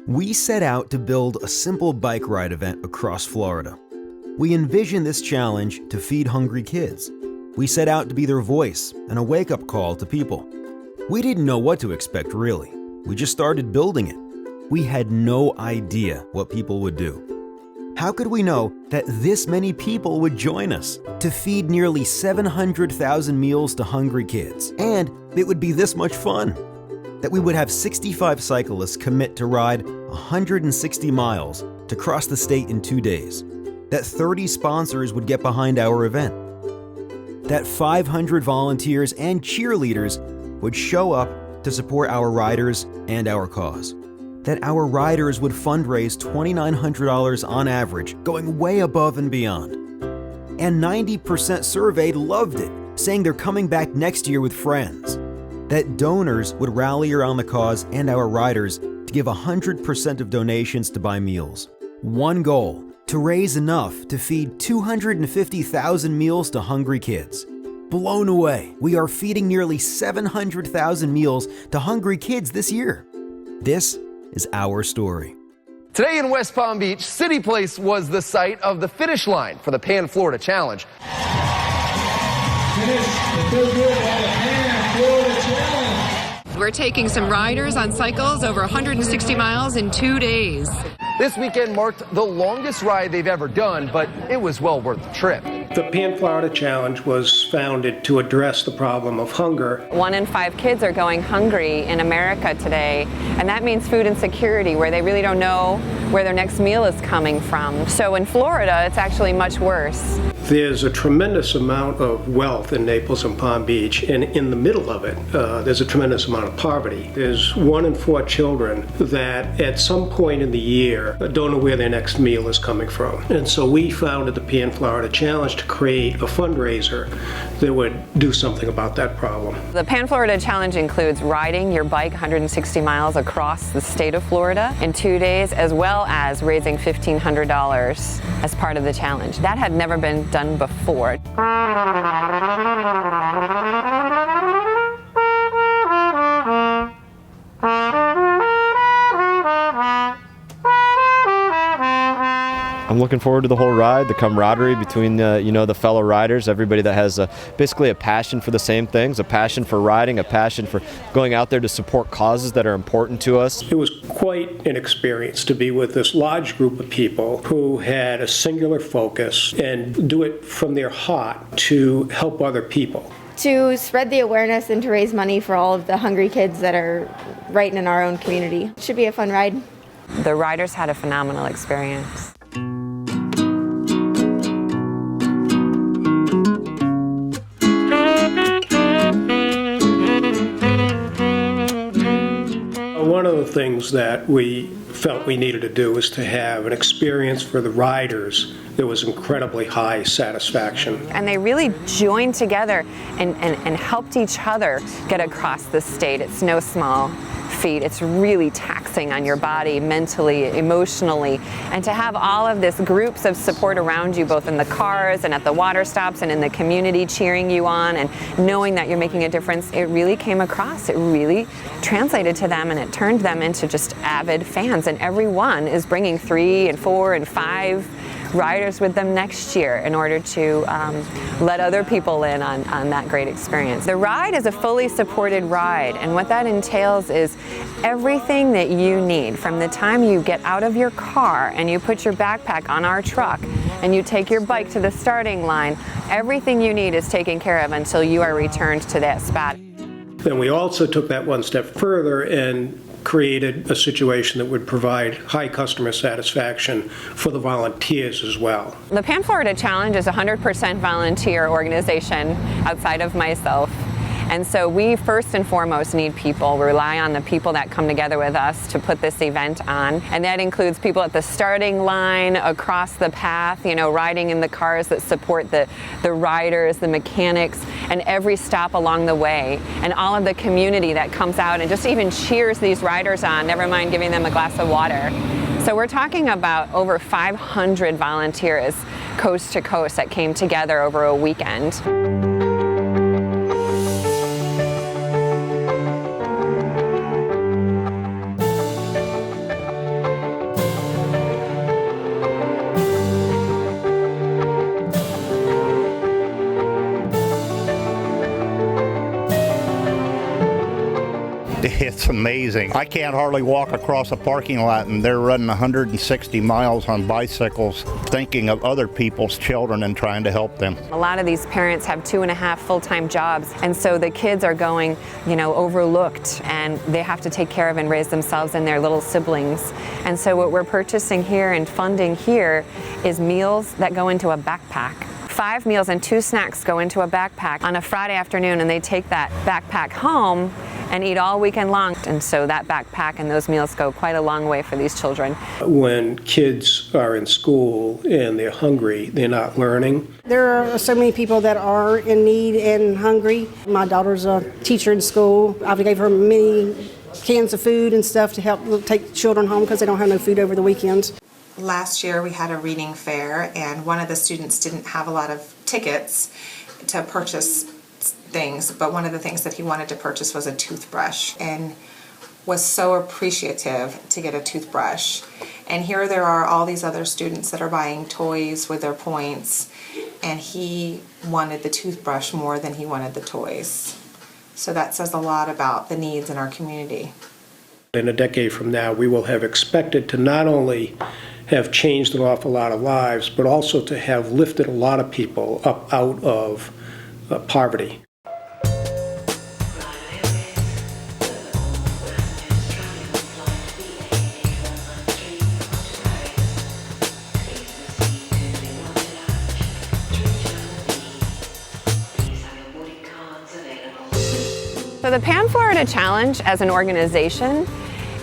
We set out to build a simple bike ride event across Florida. We envisioned this challenge to feed hungry kids. We set out to be their voice and a wake-up call to people. We didn't know what to expect, really. We just started building it. We had no idea what people would do. How could we know that this many people would join us to feed nearly 700,000 meals to hungry kids? And it would be this much fun. That we would have 65 cyclists commit to ride 160 miles to cross the state in 2 days. That 30 sponsors would get behind our event. That 500 volunteers and cheerleaders would show up to support our riders and our cause. That our riders would fundraise $2,900 on average, going way above and beyond. And 90% surveyed loved it, saying they're coming back next year with friends. That donors would rally around the cause and our riders to give 100% of donations to buy meals. One goal, to raise enough to feed 250,000 meals to hungry kids. Blown away, we are feeding nearly 700,000 meals to hungry kids this year. This is our story. Today in West Palm Beach, City Place was the site of the finish line for the Pan Florida Challenge. We're taking some riders on cycles over 160 miles in 2 days. This weekend marked the longest ride they've ever done, but it was well worth the trip. The Pan Florida Challenge was founded to address the problem of hunger. 1 in 5 kids are going hungry in America today, and that means food insecurity, where they really don't know where their next meal is coming from. So in Florida, it's actually much worse. There's a tremendous amount of wealth in Naples and Palm Beach, and in the middle of it, there's a tremendous amount of poverty. There's 1 in 4 children that at some point in the year don't know where their next meal is coming from. And so we founded the Pan Florida Challenge to create a fundraiser that would do something about that problem. The Pan Florida Challenge includes riding your bike 160 miles across the state of Florida in 2 days, as well as raising $1,500 as part of the challenge. That had never been done before. I'm looking forward to the whole ride, the camaraderie between the fellow riders, everybody that has basically a passion for the same things, a passion for riding, a passion for going out there to support causes that are important to us. It was quite an experience to be with this large group of people who had a singular focus and do it from their heart to help other people. To spread the awareness and to raise money for all of the hungry kids that are right in our own community. It should be a fun ride. The riders had a phenomenal experience. One of the things that we felt we needed to do was to have an experience for the riders that was incredibly high satisfaction. And they really joined together and helped each other get across the state. It's no small feat. It's really taxing on your body, mentally, emotionally. And to have all of this groups of support around you, both in the cars and at the water stops and in the community cheering you on and knowing that you're making a difference, it really came across. It really translated to them, and it turned them into just avid fans. And everyone is bringing 3 and 4 and 5 riders with them next year in order to let other people in on that great experience. The ride is a fully supported ride, and what that entails is everything that you need from the time you get out of your car and you put your backpack on our truck and you take your bike to the starting line. Everything you need is taken care of until you are returned to that spot. Then we also took that one step further and created a situation that would provide high customer satisfaction for the volunteers as well. The Pan Florida Challenge is a 100% volunteer organization outside of myself. And so we first and foremost need people. We rely on the people that come together with us to put this event on. And that includes people at the starting line, across the path, riding in the cars that support the riders, the mechanics, and every stop along the way. And all of the community that comes out and just even cheers these riders on, never mind giving them a glass of water. So we're talking about over 500 volunteers coast to coast that came together over a weekend. It's amazing. I can't hardly walk across a parking lot, and they're running 160 miles on bicycles, thinking of other people's children and trying to help them. A lot of these parents have 2.5 full-time jobs, and so the kids are going, overlooked, and they have to take care of and raise themselves and their little siblings. And so what we're purchasing here and funding here is meals that go into a backpack. 5 meals and 2 snacks go into a backpack on a Friday afternoon, and they take that backpack home and eat all weekend long. And so that backpack and those meals go quite a long way for these children. When kids are in school and they're hungry, they're not learning. There are so many people that are in need and hungry. My daughter's a teacher in school. I gave her many cans of food and stuff to help take children home because they don't have no food over the weekends. Last year we had a reading fair, and one of the students didn't have a lot of tickets to purchase things, but one of the things that he wanted to purchase was a toothbrush, and was so appreciative to get a toothbrush. And here there are all these other students that are buying toys with their points, and he wanted the toothbrush more than he wanted the toys. So that says a lot about the needs in our community. In a decade from now, we will have expected to not only have changed an awful lot of lives, but also to have lifted a lot of people up out of poverty. So the Pan Florida Challenge as an organization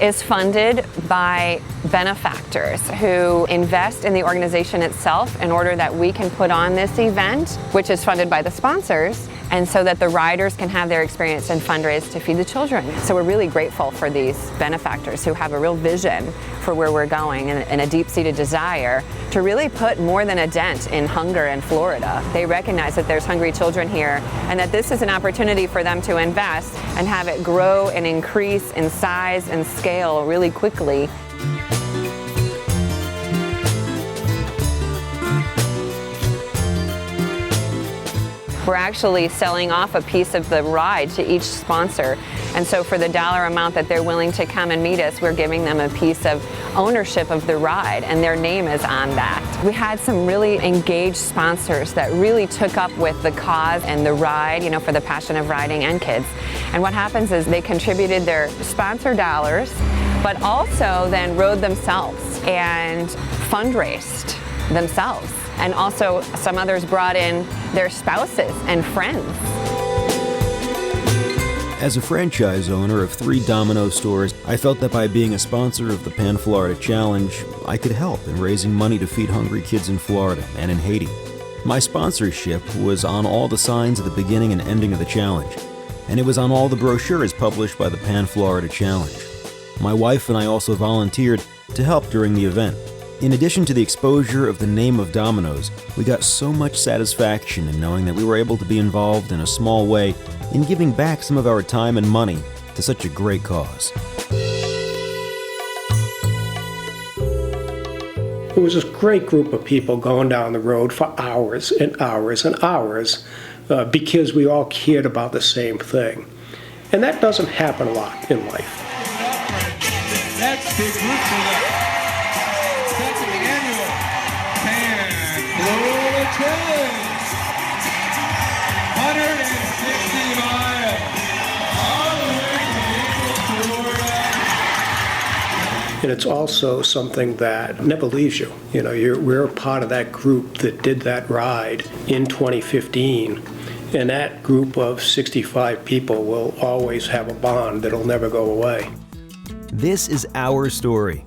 is funded by benefactors who invest in the organization itself in order that we can put on this event, which is funded by the sponsors, and so that the riders can have their experience and fundraise to feed the children. So we're really grateful for these benefactors who have a real vision for where we're going and a deep-seated desire to really put more than a dent in hunger in Florida. They recognize that there's hungry children here and that this is an opportunity for them to invest and have it grow and increase in size and scale really quickly. We're actually selling off a piece of the ride to each sponsor. And so for the dollar amount that they're willing to come and meet us, we're giving them a piece of ownership of the ride, and their name is on that. We had some really engaged sponsors that really took up with the cause and the ride, for the passion of riding and kids. And what happens is they contributed their sponsor dollars, but also then rode themselves and fundraised themselves. And also some others brought in their spouses and friends. As a franchise owner of 3 Domino's stores, I felt that by being a sponsor of the Pan Florida Challenge, I could help in raising money to feed hungry kids in Florida and in Haiti. My sponsorship was on all the signs at the beginning and ending of the challenge, and it was on all the brochures published by the Pan Florida Challenge. My wife and I also volunteered to help during the event. In addition to the exposure of the name of Domino's, we got so much satisfaction in knowing that we were able to be involved in a small way in giving back some of our time and money to such a great cause. It was this great group of people going down the road for hours and hours and hours because we all cared about the same thing. And that doesn't happen a lot in life. That's big group for that. Second annual Pan Florida Challenge. 160 miles all the way from Naples, Florida. And it's also something that never leaves you. We're a part of that group that did that ride in 2015. And that group of 65 people will always have a bond that'll never go away. This is our story.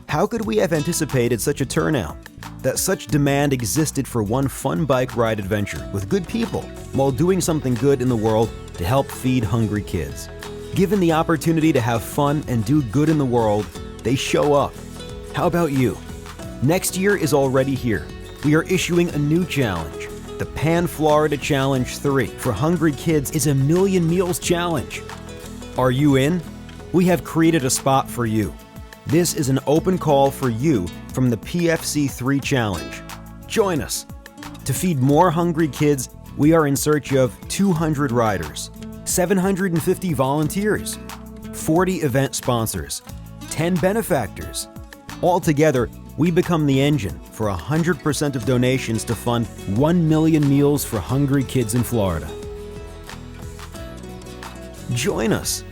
How could we have anticipated such a turnout? That such demand existed for one fun bike ride adventure with good people while doing something good in the world to help feed hungry kids. Given the opportunity to have fun and do good in the world, they show up. How about you? Next year is already here. We are issuing a new challenge. The Pan Florida Challenge 3 for hungry kids is a Million Meals Challenge. Are you in? We have created a spot for you. This is an open call for you from the PFC3 Challenge. Join us. To feed more hungry kids, we are in search of 200 riders, 750 volunteers, 40 event sponsors, 10 benefactors. Altogether, we become the engine for 100% of donations to fund 1 million meals for hungry kids in Florida. Join us